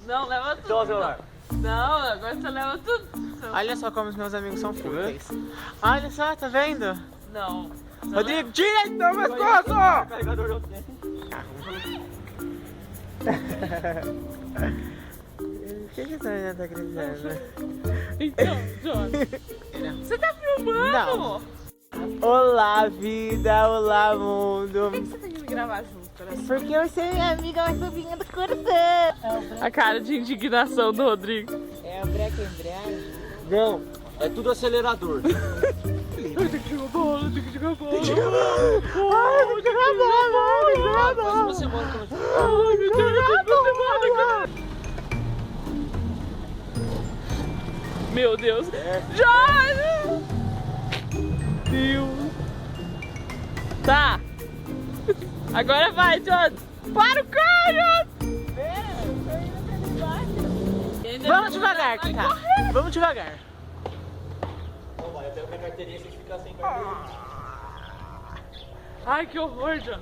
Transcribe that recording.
Não, leva tudo. Toma o celular. Não, agora você leva tudo. Olha só como os meus amigos são fúteis. Olha só, tá vendo? Não. Rodrigo, tira então, meu esposo! Carregador não tem. O que essa menina tá gritando? Então, John. Você tá filmando? Não. Olá, vida, olá, mundo. Por que você tem que me gravar junto? Né? Porque você é minha amiga mais fofinha do coração. A cara de indignação do Rodrigo. É o breque embreagem? Não, é tudo acelerador. Ai, tem que jogar bola, tem que jogar bola. Tem que jogar bola. Ai, tem que jogar bola, tem que jogar bola. Faz uma semana que eu não jogo. Ai, meu Deus, uma semana, cara. Meu Deus. Jorge! Deus. Tá. Agora vai, John. Para o carro, Vamos devagar, Cacá. Vamos devagar. Não vai, eu pego minha carteirinha se a gente ficar sem carteirinha. Ai, que horror, John.